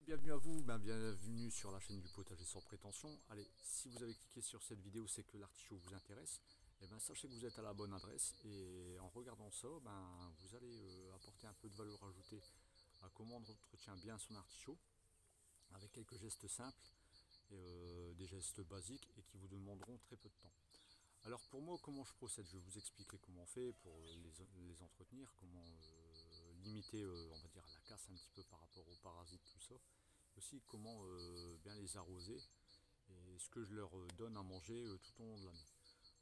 Bienvenue à vous, bienvenue sur la chaîne du potager sans prétention. Allez, si vous avez cliqué sur cette vidéo, c'est que l'artichaut vous intéresse. Et sachez que vous êtes à la bonne adresse et en regardant ça, vous allez apporter un peu de valeur ajoutée à comment on entretient bien son artichaut avec quelques gestes simples et des gestes basiques et qui vous demanderont très peu de temps. Alors pour moi, comment je procède? Je vais vous expliquer comment on fait pour les entretenir, comment limiter on va dire la casse un petit peu par rapport aux parasites, tout ça. Aussi comment bien les arroser et ce que je leur donne à manger tout au long de l'année.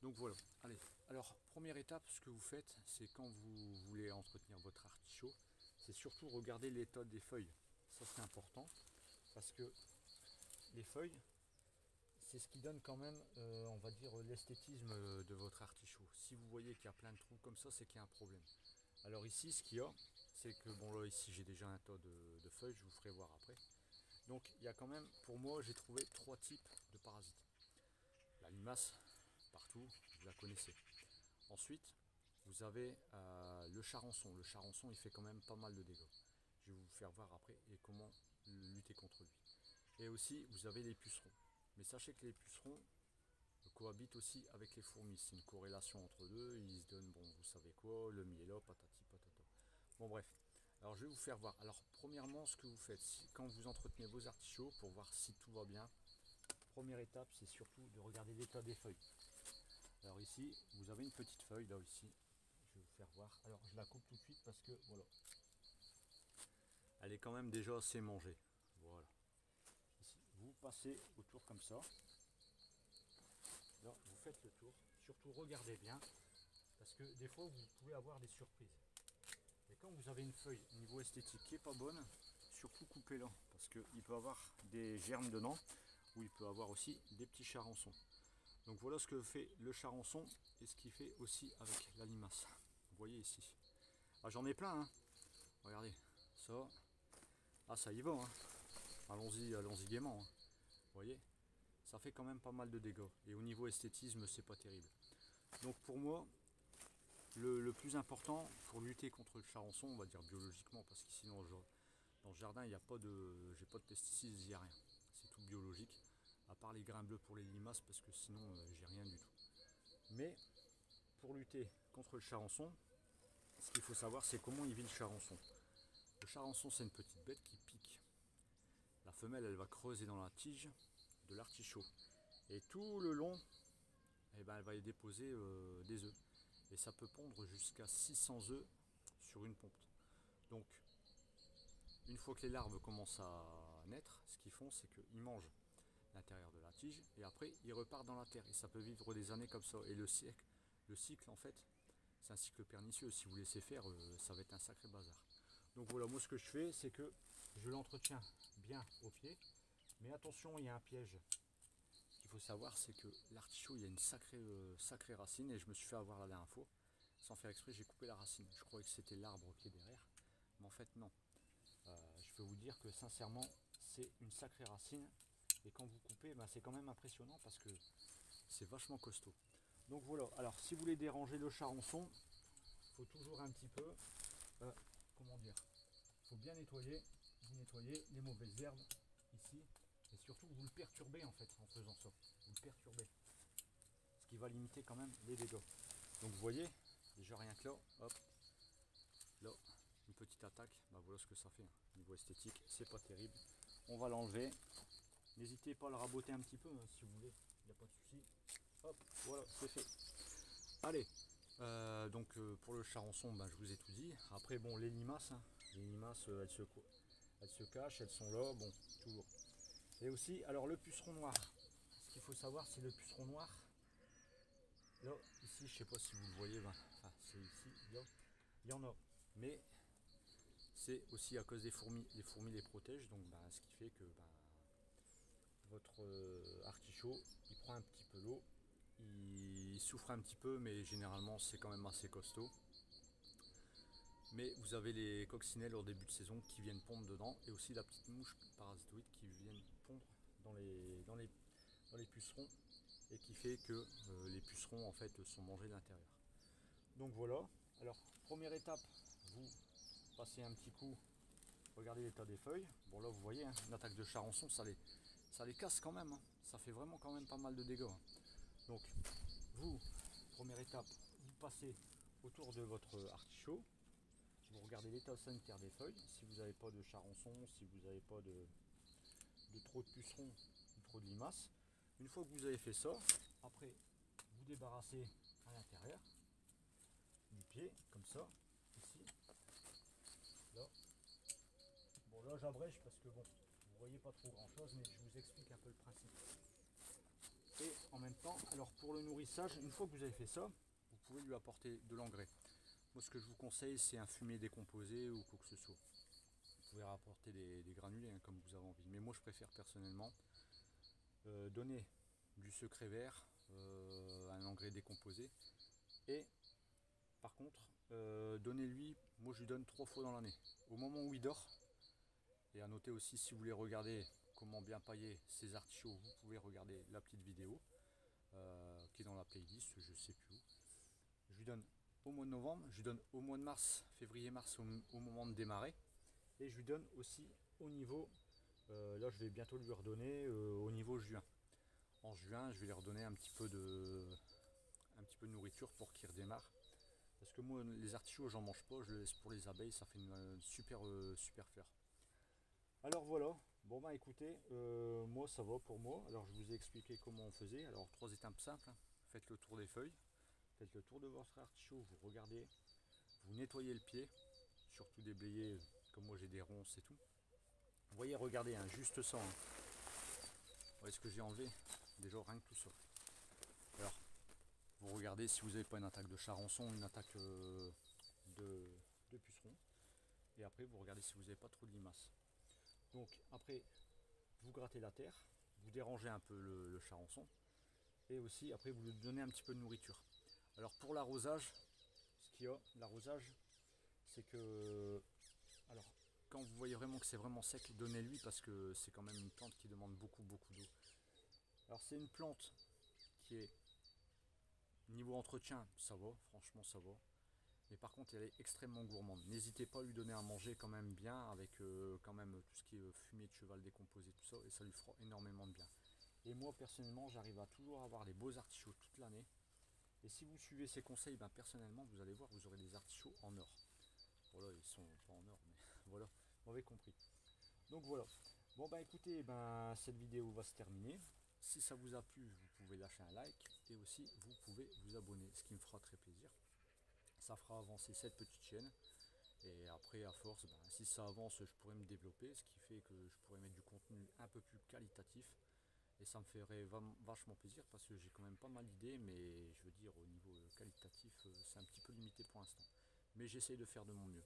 Donc voilà, allez, alors première étape, ce que vous faites, c'est quand vous voulez entretenir votre artichaut, c'est surtout regarder l'état des feuilles. Ça c'est important parce que les feuilles, c'est ce qui donne quand même, on va dire, l'esthétisme de votre artichaut. Si vous voyez qu'il y a plein de trous comme ça, c'est qu'il y a un problème. Alors ici, ce qu'il y a, c'est que, bon là, ici j'ai déjà un tas de feuilles, je vous ferai voir après. Donc il y a quand même, pour moi, j'ai trouvé trois types de parasites. La limace, partout, vous la connaissez. Ensuite, vous avez le charançon. Le charançon, il fait quand même pas mal de dégâts. Je vais vous faire voir après et comment lutter contre lui. Et aussi, vous avez les pucerons. Mais sachez que les pucerons cohabitent aussi avec les fourmis. C'est une corrélation entre deux. Ils se donnent, bon, vous savez quoi, le miel, patati patata. Bon, bref. Alors, je vais vous faire voir. Alors, premièrement, ce que vous faites, quand vous entretenez vos artichauts, pour voir si tout va bien, première étape, c'est surtout de regarder l'état des feuilles. Alors ici, vous avez une petite feuille, là, ici. Je vais vous faire voir. Alors, je la coupe tout de suite parce que, voilà. Elle est quand même déjà assez mangée. Voilà. Ici, vous passez autour comme ça. Là, vous faites le tour. Surtout, regardez bien. Parce que des fois, vous pouvez avoir des surprises. Et quand vous avez une feuille au niveau esthétique qui n'est pas bonne, surtout coupez-la. Parce qu'il peut avoir des germes dedans. Ou il peut avoir aussi des petits charançons. Donc voilà ce que fait le charançon et ce qu'il fait aussi avec la limace. Vous voyez ici. Ah, j'en ai plein, hein. Regardez, ça. Ah, ça y va, hein. Allons-y, allons-y gaiement, hein. Vous voyez, ça fait quand même pas mal de dégâts. Et au niveau esthétisme, c'est pas terrible. Donc pour moi, le plus important pour lutter contre le charançon, on va dire biologiquement, parce qu'ici dans le jardin, il n'y a pas de, j'ai pas de pesticides, il n'y a rien. C'est tout biologique, à part les grains bleus pour les limaces, parce que sinon, j'ai rien du tout. Mais pour lutter contre le charançon, ce qu'il faut savoir, c'est comment il vit le charançon. Le charançon, c'est une petite bête qui pique. La femelle, elle va creuser dans la tige de l'artichaut. Et tout le long, elle va y déposer des œufs. Et ça peut pondre jusqu'à 600 œufs sur une ponte. Donc, une fois que les larves commencent à naître, ce qu'ils font, c'est qu'ils mangent l'intérieur de la tige et après, ils repartent dans la terre. Et ça peut vivre des années comme ça. Et le cycle en fait, c'est un cycle pernicieux. Si vous laissez faire, ça va être un sacré bazar. Donc voilà, moi ce que je fais, c'est que je l'entretiens bien au pied. Mais attention, il y a un piège. Ce qu'il faut savoir, c'est que l'artichaut, il y a une sacrée racine. Et je me suis fait avoir la dernière fois. Sans faire exprès, j'ai coupé la racine. Je croyais que c'était l'arbre qui est derrière. Mais en fait, non. Je peux vous dire que sincèrement, c'est une sacrée racine. Et quand vous coupez, c'est quand même impressionnant parce que c'est vachement costaud. Donc voilà, alors si vous voulez déranger le charançon, il faut toujours un petit peu, comment dire, il faut bien nettoyer, vous nettoyez les mauvaises herbes ici, et surtout vous le perturbez en fait en faisant ça, vous le perturbez, ce qui va limiter quand même les dégâts. Donc vous voyez, déjà rien que là, hop, là, une petite attaque, voilà ce que ça fait, hein. Niveau esthétique, c'est pas terrible, on va l'enlever, n'hésitez pas à le raboter un petit peu hein, si vous voulez, il n'y a pas de souci, hop, voilà, c'est fait. Allez, donc pour le charançon, je vous ai tout dit. Après, bon, les limaces, hein, elles se cachent, elles sont là, bon, toujours. Et aussi, alors le puceron noir. Ce qu'il faut savoir, c'est le puceron noir. Là, ici, je sais pas si vous le voyez, c'est ici, là, il y en a. Mais c'est aussi à cause des fourmis. Les fourmis les protègent, donc ce qui fait que votre artichaut, il prend un petit peu l'eau. Il souffre un petit peu, mais généralement c'est quand même assez costaud. Mais vous avez les coccinelles au début de saison qui viennent pondre dedans, et aussi la petite mouche parasitoïde qui viennent pondre dans les pucerons, et qui fait que les pucerons en fait sont mangés de l'intérieur. Donc voilà. Alors première étape, vous passez un petit coup Regardez l'état des feuilles. Bon là vous voyez, hein, une attaque de charançon, ça les casse quand même. Hein. Ça fait vraiment quand même pas mal de dégâts. Hein. Donc vous, première étape, vous passez autour de votre artichaut. Vous regardez l'état sanitaire des feuilles. Si vous n'avez pas de charançon, si vous n'avez pas de trop de pucerons ou trop de limaces. Une fois que vous avez fait ça, après vous débarrassez à l'intérieur du pied, comme ça, ici. Là. Bon là j'abrège parce que bon, vous voyez pas trop grand chose, mais je vous explique un peu le principe. Et en même temps, alors pour le nourrissage, une fois que vous avez fait ça, vous pouvez lui apporter de l'engrais. Moi ce que je vous conseille, c'est un fumier décomposé ou quoi que ce soit. Vous pouvez rapporter des granulés hein, comme vous avez envie, mais moi je préfère personnellement donner du secret vert, un engrais décomposé, et par contre donnez-lui, moi je lui donne 3 fois dans l'année, au moment où il dort. Et à noter aussi, si vous voulez regarder comment bien pailler ces artichauts, vous pouvez regarder la petite vidéo qui est dans la playlist, je sais plus où. Je lui donne au mois de novembre, je lui donne au mois de mars, février-mars au moment de démarrer, et je lui donne aussi au niveau, là je vais bientôt lui redonner au niveau juin. En juin, je vais lui redonner un petit peu de nourriture pour qu'il redémarre. Parce que moi, les artichauts, j'en mange pas, je le laisse pour les abeilles, ça fait une super fleur. Alors voilà, bon bah écoutez, moi ça va pour moi. Alors je vous ai expliqué comment on faisait. Alors 3 étapes simples, hein. Faites le tour des feuilles, faites le tour de votre artichaut, vous regardez, vous nettoyez le pied, surtout déblayer, comme moi j'ai des ronces et tout. Vous voyez, regardez, hein, juste ça. Hein. Vous voyez ce que j'ai enlevé, déjà rien que tout ça. Alors, vous regardez si vous n'avez pas une attaque de charançon, une attaque de puceron. Et après, vous regardez si vous n'avez pas trop de limaces. Donc, après, vous grattez la terre, vous dérangez un peu le charançon. Et aussi, après, vous lui donnez un petit peu de nourriture. Alors, pour l'arrosage, ce qu'il y a, l'arrosage, c'est que... Alors, quand vous voyez vraiment que c'est vraiment sec, donnez-lui parce que c'est quand même une plante qui demande beaucoup d'eau. Alors, c'est une plante qui est... Niveau entretien, ça va, franchement ça va. Mais par contre, elle est extrêmement gourmande. N'hésitez pas à lui donner à manger quand même bien, avec quand même tout ce qui est fumier de cheval décomposé, tout ça, et ça lui fera énormément de bien. Et moi, personnellement, j'arrive à toujours avoir les beaux artichauts toute l'année. Et si vous suivez ces conseils, ben, personnellement, vous allez voir, vous aurez des artichauts en or. Voilà, ils sont pas en or, mais voilà, vous m'avez compris. Donc voilà. Bon, bah écoutez, ben, cette vidéo va se terminer. Si ça vous a plu, vous pouvez lâcher un like et aussi vous pouvez vous abonner, ce qui me fera très plaisir. Ça fera avancer cette petite chaîne et après à force, ben, si ça avance, je pourrais me développer, ce qui fait que je pourrais mettre du contenu un peu plus qualitatif et ça me ferait vachement plaisir parce que j'ai quand même pas mal d'idées, mais je veux dire au niveau qualitatif, c'est un petit peu limité pour l'instant. Mais j'essaye de faire de mon mieux.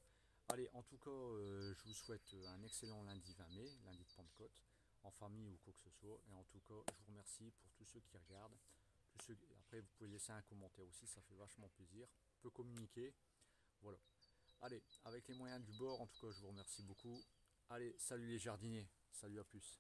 Allez, en tout cas, je vous souhaite un excellent lundi 20 mai, lundi de Pentecôte, en famille ou quoi que ce soit. Et en tout cas, je vous remercie pour tous ceux qui regardent. Après, vous pouvez laisser un commentaire aussi, ça fait vachement plaisir. On peut communiquer. Voilà. Allez, avec les moyens du bord, en tout cas, je vous remercie beaucoup. Allez, salut les jardiniers. Salut, à plus.